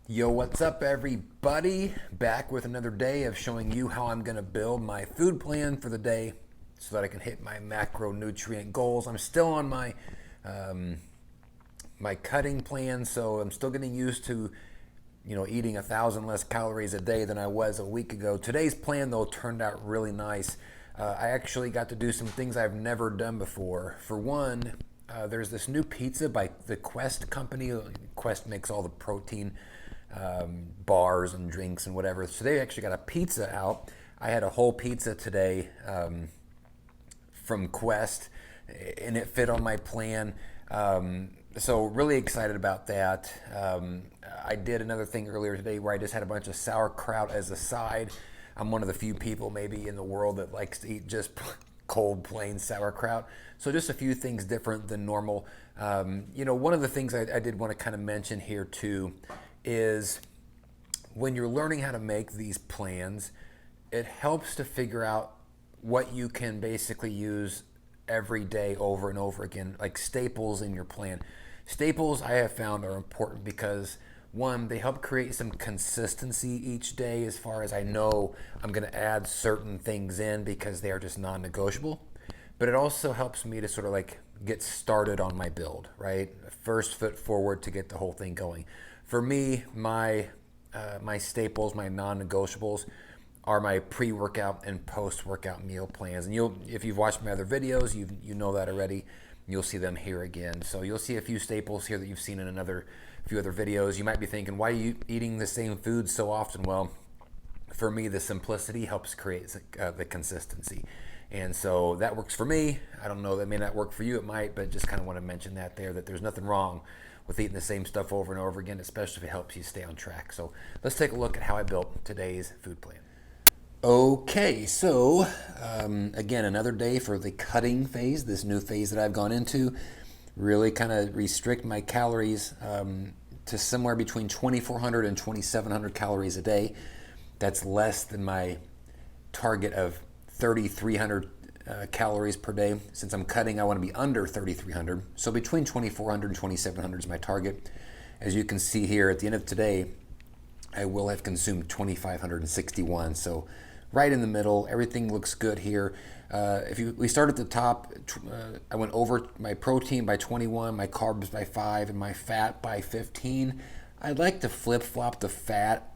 Yo, what's up, everybody? Back with another day of showing you how I'm going to build my food plan for the day so that I can hit my macronutrient goals. I'm still on my cutting plan, so I'm still getting used to eating 1,000 less calories a day than I was a week ago. Today's plan, though, turned out really nice. I actually got to do some things I've never done before. For one, there's this new pizza by the Quest company. Quest makes all the protein bars and drinks and whatever. So they actually got a pizza out. I had a whole pizza today from Quest, and it fit on my plan. So really excited about that. I did another thing earlier today where I just had a bunch of sauerkraut as a side. I'm one of the few people maybe in the world that likes to eat just cold, plain sauerkraut. So just a few things different than normal. One of the things I did want to kind of mention here too is when you're learning how to make these plans, it helps to figure out what you can basically use every day over and over again, like staples in your plan. Staples I have found are important because one, they help create some consistency each day as far as I know I'm going to add certain things in because they are just non-negotiable. But it also helps me to sort of like get started on my build, right? First foot forward to get the whole thing going. For me, my staples, my non-negotiables, are my pre-workout and post-workout meal plans. And if you've watched my other videos, you know that already. You'll see them here again. So you'll see a few staples here that you've seen in few other videos. You might be thinking, why are you eating the same food so often? Well, for me, the simplicity helps create the consistency. And so that works for me. I don't know, that may not work for you, it might, but just kind of want to mention that there's nothing wrong with eating the same stuff over and over again, especially if it helps you stay on track. So let's take a look at how I built today's food plan. Okay, so again, another day for the cutting phase, this new phase that I've gone into. Really kind of restrict my calories to somewhere between 2,400 and 2,700 calories a day. That's less than my target of 3,300 calories per day. Since I'm cutting, I want to be under 3,300. So between 2,400 and 2,700 is my target. As you can see here, at the end of today, I will have consumed 2,561. So right in the middle, everything looks good here. We start at the top, I went over my protein by 21, my carbs by 5, and my fat by 15. I'd like to flip-flop the fat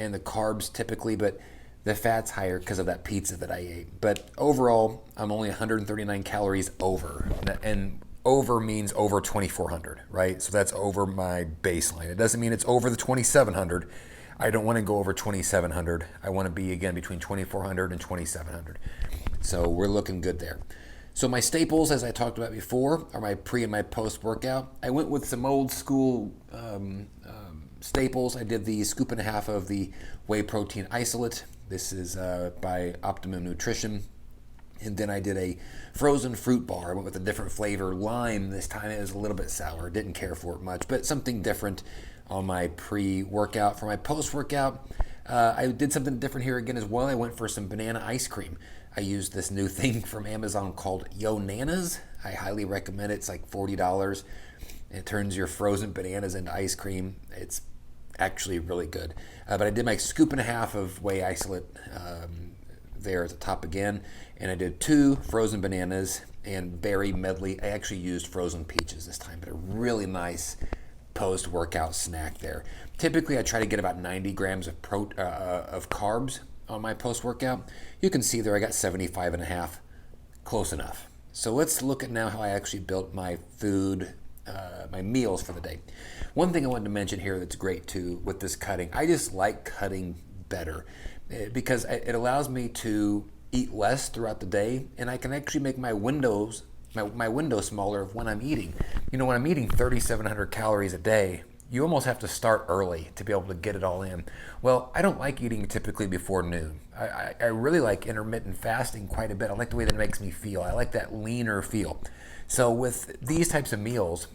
and the carbs typically, but the fat's higher because of that pizza that I ate. But overall, I'm only 139 calories over. And over means over 2,400, right? So that's over my baseline. It doesn't mean it's over the 2,700. I don't want to go over 2,700. I want to be, again, between 2,400 and 2,700. So we're looking good there. So my staples, as I talked about before, are my pre and my post-workout. I went with some old school staples. I did the scoop and a half of the whey protein isolate. This is by Optimum Nutrition. And then I did a frozen fruit bar. I went with a different flavor, lime this time. It was a little bit sour. Didn't care for it much, but something different on my pre-workout. For my post-workout, I did something different here again as well. I went for some banana ice cream. I used this new thing from Amazon called Yo Nanas. I highly recommend it. It's like $40. It turns your frozen bananas into ice cream. It's actually really good. But I did my scoop and a half of whey isolate there at the top again. And I did 2 frozen bananas and berry medley. I actually used frozen peaches this time, but a really nice post-workout snack there. Typically, I try to get about 90 grams of carbs on my post-workout. You can see there I got 75 and a half. Close enough. So let's look at now how I actually built my food, my meals for the day. One thing I wanted to mention here that's great too with this cutting, I just like cutting better because it allows me to eat less throughout the day, and I can actually make my window smaller of when I'm eating. When I'm eating 3,700 calories a day, you almost have to start early to be able to get it all in. Well, I don't like eating typically before noon. I really like intermittent fasting quite a bit. I like the way that it makes me feel. I like that leaner feel. So with these types of meals,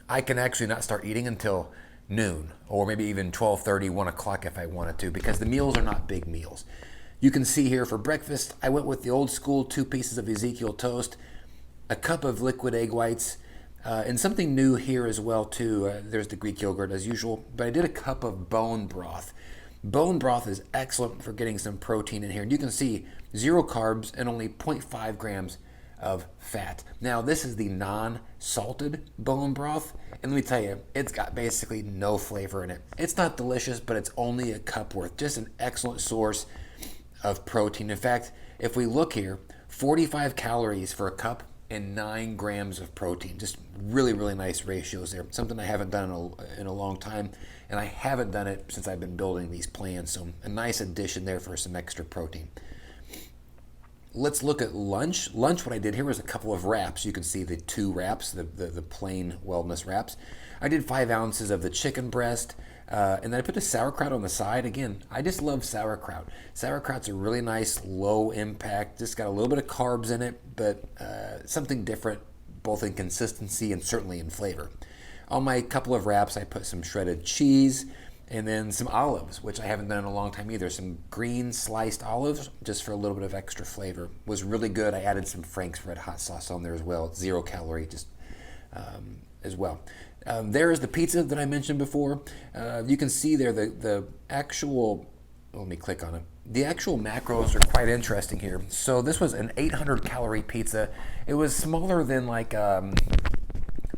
I can actually not start eating until noon, or maybe even 12:30, 1 o'clock if I wanted to, because the meals are not big meals. You can see here for breakfast, I went with the old school 2 pieces of Ezekiel toast, a cup of liquid egg whites, And something new here as well too. There's the Greek yogurt as usual, but I did a cup of bone broth. Bone broth is excellent for getting some protein in here. And you can see 0 carbs and only 0.5 grams of fat. Now this is the non-salted bone broth, and let me tell you, it's got basically no flavor in it. It's not delicious, but it's only a cup worth. Just an excellent source of protein. In fact, if we look here, 45 calories for a cup and 9 grams of protein. Just really, really nice ratios there. Something I haven't done in a long time, and I haven't done it since I've been building these plans. So a nice addition there for some extra protein. Let's look at lunch. Lunch, what I did here was a couple of wraps. You can see the 2 wraps, the plain wellness wraps. I did 5 ounces of the chicken breast, and then I put the sauerkraut on the side. Again, I just love sauerkraut. Sauerkraut's a really nice low impact, just got a little bit of carbs in it, but something different, both in consistency and certainly in flavor. On my couple of wraps, I put some shredded cheese, and then some olives, which I haven't done in a long time either. Some green sliced olives, just for a little bit of extra flavor. Was really good. I added some Frank's Red Hot Sauce on there as well. 0 calorie, just as well. There is the pizza that I mentioned before. You can see there the actual, let me click on it. The actual macros are quite interesting here. So this was an 800 calorie pizza. It was smaller than like a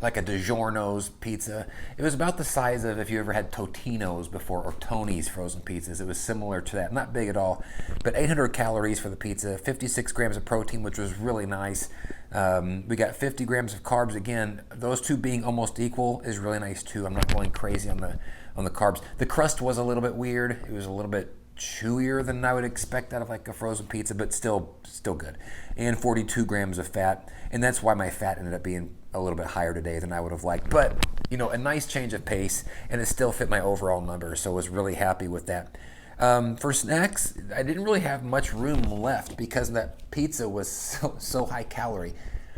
DiGiorno's pizza. It was about the size of if you ever had Totino's before, or Tony's frozen pizzas. It was similar to that. Not big at all, but 800 calories for the pizza, 56 grams of protein, which was really nice. We got 50 grams of carbs. Again, those two being almost equal is really nice too. I'm not going crazy on the carbs. The crust was a little bit weird. It was a little bit chewier than I would expect out of like a frozen pizza, but still good. And 42 grams of fat, and that's why my fat ended up being a little bit higher today than I would have liked. But you know, a nice change of pace, and it still fit my overall number, so I was really happy with that. For snacks, I didn't really have much room left because that pizza was so high calorie.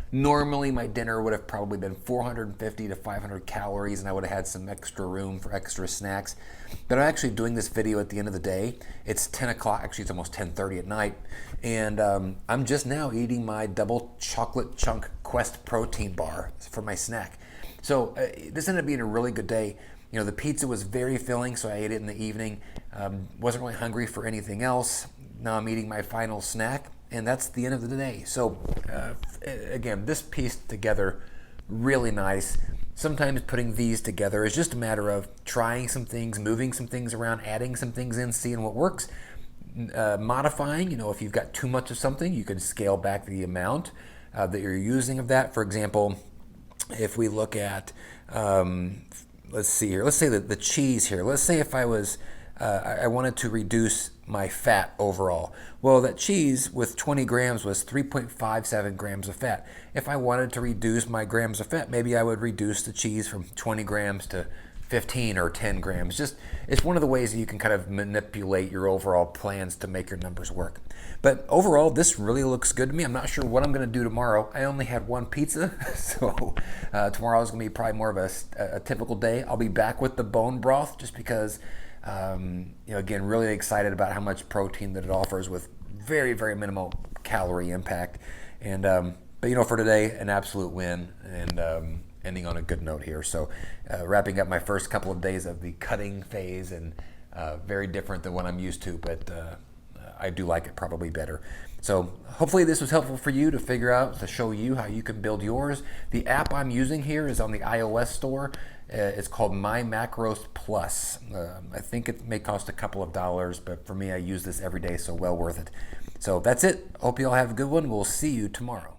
Normally my dinner would have probably been 450 to 500 calories, and I would have had some extra room for extra snacks. But I'm actually doing this video at the end of the day. It's 10 o'clock, actually it's almost 10:30 at night, and I'm just now eating my double chocolate chunk Quest protein bar for my snack. So this ended up being a really good day. You know, the pizza was very filling, so I ate it in the evening. Wasn't really hungry for anything else. Now I'm eating my final snack, and that's the end of the day. So again, this pieced together really nice. Sometimes putting these together is just a matter of trying some things, moving some things around, adding some things in, seeing what works, modifying. You know, if you've got too much of something, you can scale back the amount that you're using of that. For example, if we look at, let's see here, let's say the cheese here. Let's say if I was, I wanted to reduce my fat overall. Well, that cheese with 20 grams was 3.57 grams of fat. If I wanted to reduce my grams of fat, maybe I would reduce the cheese from 20 grams to 15 or 10 grams. Just, it's one of the ways that you can kind of manipulate your overall plans to make your numbers work. But overall, this really looks good to me. I'm not sure what I'm going to do tomorrow. I only had one pizza, so tomorrow is going to be probably more of a typical day. I'll be back with the bone broth just because, you know, again, really excited about how much protein that it offers with very, very minimal calorie impact. And but you know, for today, an absolute win, and ending on a good note here. So wrapping up my first couple of days of the cutting phase, and very different than what I'm used to, but I do like it probably better. So hopefully this was helpful for you to figure out, to show you how you can build yours. The app I'm using here is on the iOS store. It's called My Macros Plus. I think it may cost a couple of dollars, but for me, I use this every day, so well worth it. So that's it. Hope you all have a good one. We'll see you tomorrow.